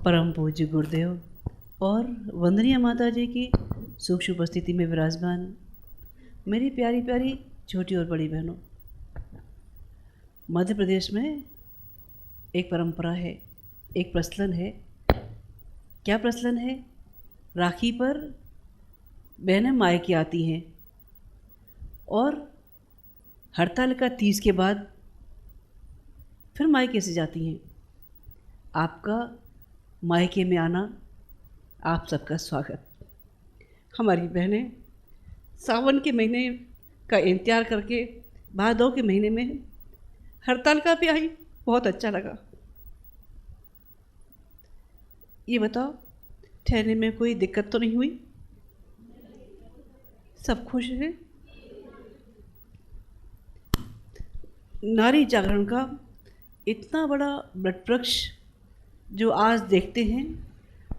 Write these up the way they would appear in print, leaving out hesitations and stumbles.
परम पूज्य गुरुदेव और वंदनीय माता जी की सूक्ष्म उपस्थिति में विराजमान मेरी प्यारी प्यारी छोटी और बड़ी बहनों, मध्य प्रदेश में एक परंपरा है, एक प्रचलन है। क्या प्रचलन है? राखी पर बहनें मायके आती हैं और हड़ताल का 30 के बाद फिर मायके से जाती हैं। आपका मायके में आना, आप सबका स्वागत। हमारी बहनें सावन के महीने का इंतजार करके भादों के महीने में हड़ताल का भी आई, बहुत अच्छा लगा। ये बताओ, ठहरने में कोई दिक्कत तो नहीं हुई? सब खुश हैं? नारी जागरण का इतना बड़ा ब्लड वृक्ष जो आज देखते हैं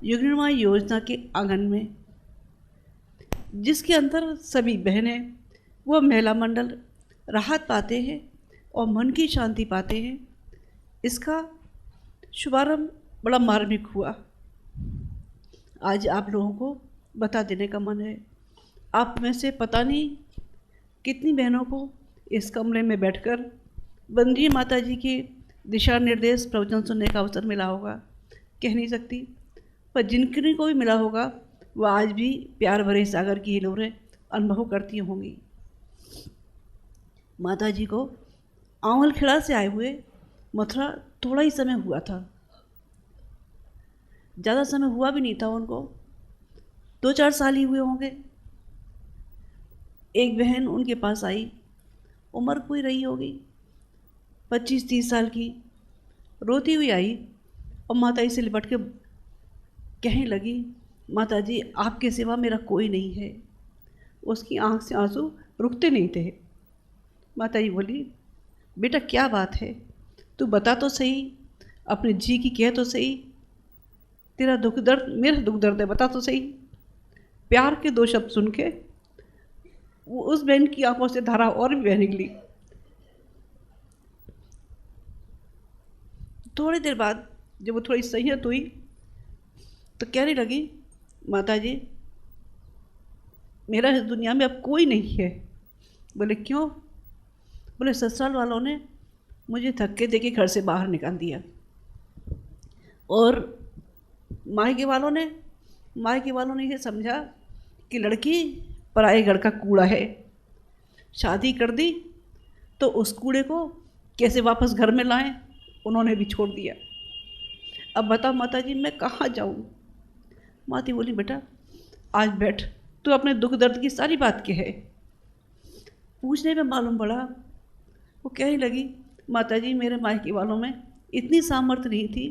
युग्निमा योजना के आंगन में, जिसके अंदर सभी बहनें व महिला मंडल राहत पाते हैं और मन की शांति पाते हैं, इसका शुभारंभ बड़ा मार्मिक हुआ। आज आप लोगों को बता देने का मन है। आप में से पता नहीं कितनी बहनों को इस कमरे में बैठकर वंदनीय माता जी के दिशा निर्देश प्रवचन सुनने का अवसर मिला होगा, कह नहीं सकती, पर जिनके को भी मिला होगा वह आज भी प्यार भरे सागर की हिलोरें अनुभव करती होंगी। माता जी को आंवलखेड़ा से आए हुए मथुरा थोड़ा ही समय हुआ था, ज़्यादा समय हुआ भी नहीं था उनको, 2-4 साल ही हुए होंगे। एक बहन उनके पास आई, उम्र कोई रही होगी 25-30 साल की, रोती हुई आई और माता जी से लिपट के कहने लगी, माता जी आपके सिवा मेरा कोई नहीं है। उसकी आंख से आंसू रुकते नहीं थे। माता जी बोली, बेटा क्या बात है, तू बता तो सही, अपने जी की कह तो सही, तेरा दुख दर्द मेरा दुख दर्द है, बता तो सही। प्यार के 2 शब्द सुन के वो उस बहन की आंखों से धारा और भी बह निकली। थोड़ी देर बाद जब वो थोड़ी सहियत हुई तो कहने लगी, माता जी मेरा इस दुनिया में अब कोई नहीं है। बोले क्यों? बोले ससुराल वालों ने मुझे धक्के देके घर से बाहर निकाल दिया और मायके वालों ने ये समझा कि लड़की पराए घर का कूड़ा है, शादी कर दी तो उस कूड़े को कैसे वापस घर में लाएं, उन्होंने भी छोड़ दिया। अब बताओ माता जी मैं कहाँ जाऊँ? माती बोली, बेटा आज बैठ, तू अपने दुख दर्द की सारी बात कहे। पूछने में मालूम पड़ा, वो कहने लगी, माता जी मेरे मायके वालों में इतनी सामर्थ्य नहीं थी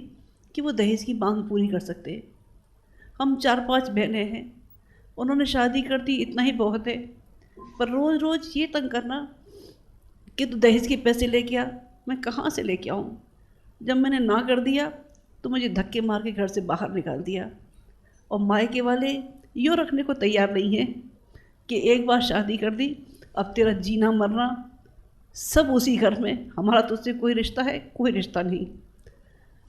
कि वो दहेज की मांग पूरी कर सकते। हम 4-5 बहनें हैं, उन्होंने शादी कर दी, इतना ही बहुत है, पर रोज़ रोज़ ये तंग करना कि तू दहेज के पैसे लेके आ, मैं कहाँ से लेके आऊँ? जब मैंने ना कर दिया तो मुझे धक्के मार के घर से बाहर निकाल दिया और मायके वाले यूँ रखने को तैयार नहीं हैं कि एक बार शादी कर दी, अब तेरा जीना मरना सब उसी घर में, हमारा तो उससे कोई रिश्ता है? कोई रिश्ता नहीं।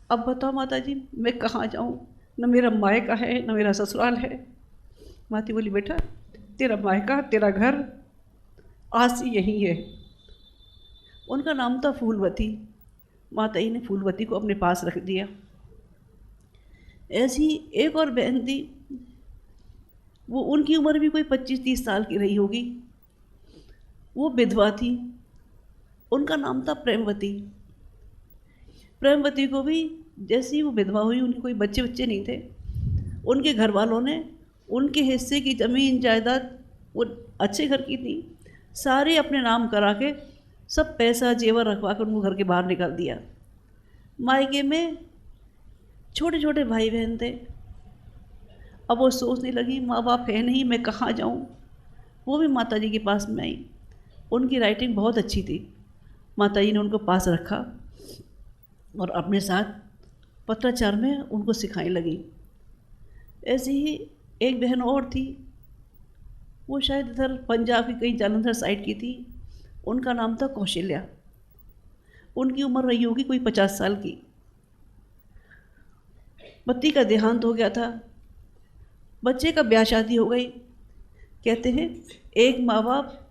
अब बताओ माता जी मैं कहाँ जाऊँ? न मेरा मायका है न मेरा ससुराल है। माती बोली, बेटा तेरा मायका तेरा घर आज से यही है। उनका नाम था फूलवती। माता जी ने फूलवती को अपने पास रख दिया। ऐसी एक और बहन थी, वो उनकी उम्र भी कोई 25-30 साल की रही होगी, वो विधवा थी, उनका नाम था प्रेमवती। प्रेमवती को भी जैसी वो विधवा हुई, उनके कोई बच्चे नहीं थे, उनके घर वालों ने उनके हिस्से की ज़मीन जायदाद, वो अच्छे घर की थी, सारे अपने नाम करा के सब पैसा जेवर रखवा कर उनको घर के बाहर निकाल दिया। मायके में छोटे छोटे भाई बहन थे। अब वो सोचने लगी, माँ बाप है नहीं, मैं कहाँ जाऊँ? वो भी माता जी के पास में आई। उनकी राइटिंग बहुत अच्छी थी। माता जी ने उनको पास रखा और अपने साथ पत्राचार में उनको सिखाने लगी। ऐसी ही एक बहन और थी, वो शायद इधर पंजाब की कहीं जालंधर साइड की थी, उनका नाम था कौशल्या। उनकी उम्र रही होगी कोई 50 साल की। पति का देहांत हो गया था, बच्चे का ब्याह शादी हो गई। कहते हैं एक माँ बाप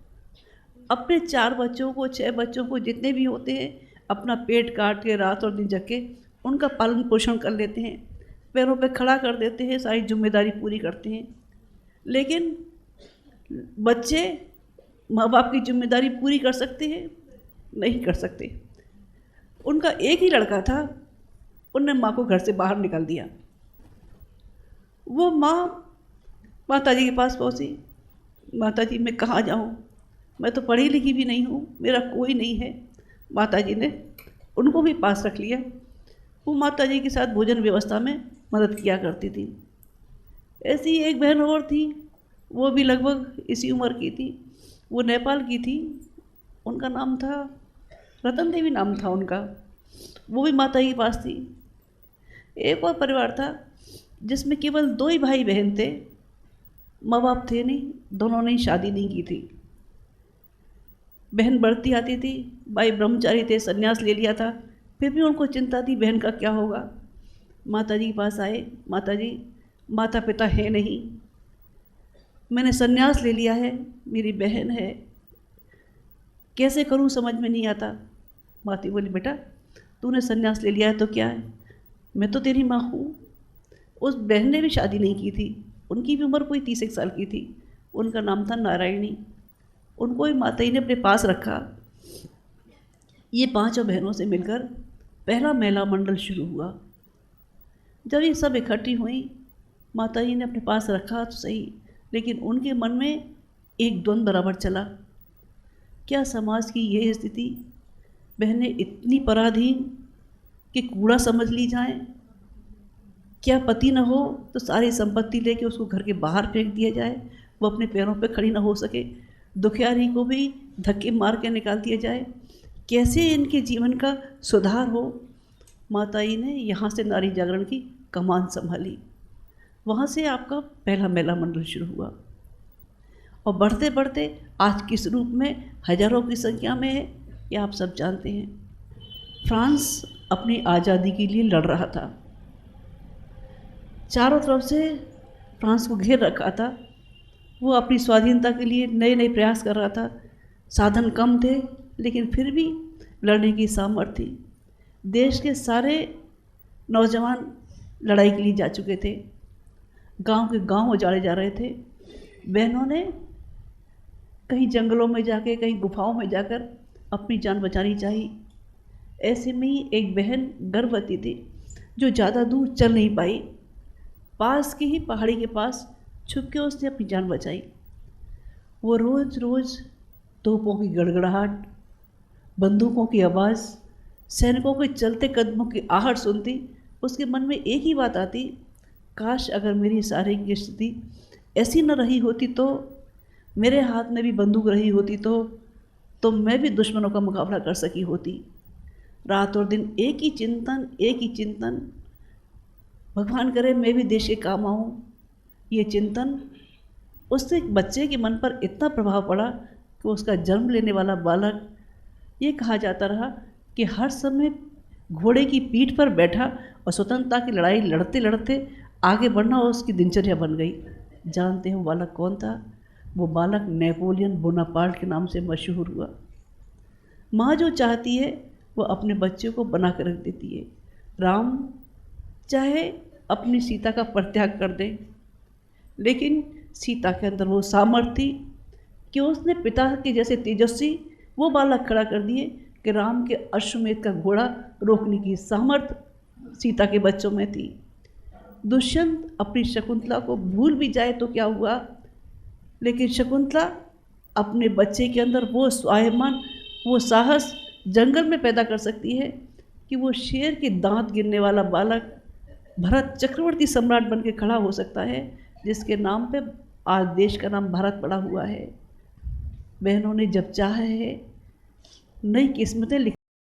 अपने 4 बच्चों को, 6 बच्चों को, जितने भी होते हैं, अपना पेट काट के रात और दिन जग के उनका पालन पोषण कर लेते हैं, पैरों पे खड़ा कर देते हैं, सारी जिम्मेदारी पूरी करते हैं। लेकिन बच्चे माँ बाप की जिम्मेदारी पूरी कर सकते हैं? नहीं कर सकते। उनका एक ही लड़का था, उनने माँ को घर से बाहर निकाल दिया। वो माँ माता जी के पास पहुँची। माता जी, मैं कहाँ जाऊँ, मैं तो पढ़ी लिखी भी नहीं हूँ, मेरा कोई नहीं है। माता जी ने उनको भी पास रख लिया। वो माता जी के साथ भोजन व्यवस्था में मदद किया करती थी। ऐसी एक बहन और थी, वो भी लगभग इसी उम्र की थी, वो नेपाल की थी। उनका नाम था रतन देवी, नाम था उनका। वो भी माता जी के पास थी। एक और परिवार था जिसमें केवल 2 ही भाई बहन थे, माँ बाप थे नहीं, दोनों ने शादी नहीं की थी। बहन बढ़ती आती थी, भाई ब्रह्मचारी थे, संन्यास ले लिया था, फिर भी उनको चिंता थी बहन का क्या होगा। माता जी के पास आए, माता जी, माता पिता है नहीं, मैंने संन्यास ले लिया है, मेरी बहन है, कैसे करूं समझ में नहीं आता। माता बोली, बेटा तूने संन्यास ले लिया है तो क्या है, मैं तो तेरी माँ हूँ। उस बहन ने भी शादी नहीं की थी, उनकी भी उम्र कोई 30 साल की थी। उनका नाम था नारायणी। उनको भी माता जी ने अपने पास रखा। ये 5 बहनों से मिलकर पहला महिला मंडल शुरू हुआ। जब ये सब इकट्ठी हुई, माता जी ने अपने पास रखा तो सही, लेकिन उनके मन में एक द्वंद्व बराबर चला। क्या समाज की ये स्थिति, बहनें इतनी पराधीन कि कूड़ा समझ ली जाए? क्या पति न हो तो सारी संपत्ति लेके उसको घर के बाहर फेंक दिया जाए, वो अपने पैरों पे खड़ी ना हो सके? दुखियारी को भी धक्के मार के निकाल दिया जाए? कैसे इनके जीवन का सुधार हो? माता जी ने यहाँ से नारी जागरण की कमान संभाली। वहाँ से आपका पहला महिला मंडल शुरू हुआ और बढ़ते बढ़ते आज किस रूप में हजारों की संख्या में है, ये आप सब जानते हैं। फ्रांस अपनी आज़ादी के लिए लड़ रहा था, चारों तरफ से फ्रांस को घेर रखा था। वो अपनी स्वाधीनता के लिए नए नए प्रयास कर रहा था। साधन कम थे, लेकिन फिर भी लड़ने की सामर्थ्य थी। देश के सारे नौजवान लड़ाई के लिए जा चुके थे, गांव के गांव उजाड़े जा रहे थे। बहनों ने कहीं जंगलों में जाके, कहीं गुफाओं में जाकर अपनी जान बचानी चाहिए। ऐसे में ही एक बहन गर्भवती थी जो ज़्यादा दूर चल नहीं पाई। पास की ही पहाड़ी के पास छुप के उसने अपनी जान बचाई। वो रोज़ रोज़ तोपों की गड़गड़ाहट, बंदूकों की आवाज़, सैनिकों के चलते कदमों की आहट सुनती। उसके मन में एक ही बात आती, काश अगर मेरी शारीरिक स्थिति ऐसी न रही होती, तो मेरे हाथ में भी बंदूक रही होती तो मैं भी दुश्मनों का मुकाबला कर सकी होती। रात और दिन एक ही चिंतन, एक ही चिंतन, भगवान करे मैं भी देश के काम आऊँ। ये चिंतन उससे बच्चे के मन पर इतना प्रभाव पड़ा कि उसका जन्म लेने वाला बालक, ये कहा जाता रहा कि हर समय घोड़े की पीठ पर बैठा और स्वतंत्रता की लड़ाई लड़ते लड़ते आगे बढ़ना उसकी दिनचर्या बन गई। जानते हैं वो बालक कौन था? वो बालक नेपोलियन बोनापार्ट के नाम से मशहूर हुआ। माँ जो चाहती है वो अपने बच्चे को बना कर रख देती है। राम चाहे अपनी सीता का परित्याग कर दे, लेकिन सीता के अंदर वो सामर्थ्य थी कि उसने पिता के जैसे तेजस्वी वो बालक खड़ा कर दिए कि राम के अश्वमेध का घोड़ा रोकने की सामर्थ्य सीता के बच्चों में थी। दुष्यंत अपनी शकुंतला को भूल भी जाए तो क्या हुआ, लेकिन शकुंतला अपने बच्चे के अंदर वो स्वाभिमान, वो साहस जंगल में पैदा कर सकती है कि वो शेर के दांत गिरने वाला बालक भरत चक्रवर्ती सम्राट बन के खड़ा हो सकता है, जिसके नाम पे आज देश का नाम भारत पड़ा हुआ है। बहनों ने जब चाहा है नई किस्मतें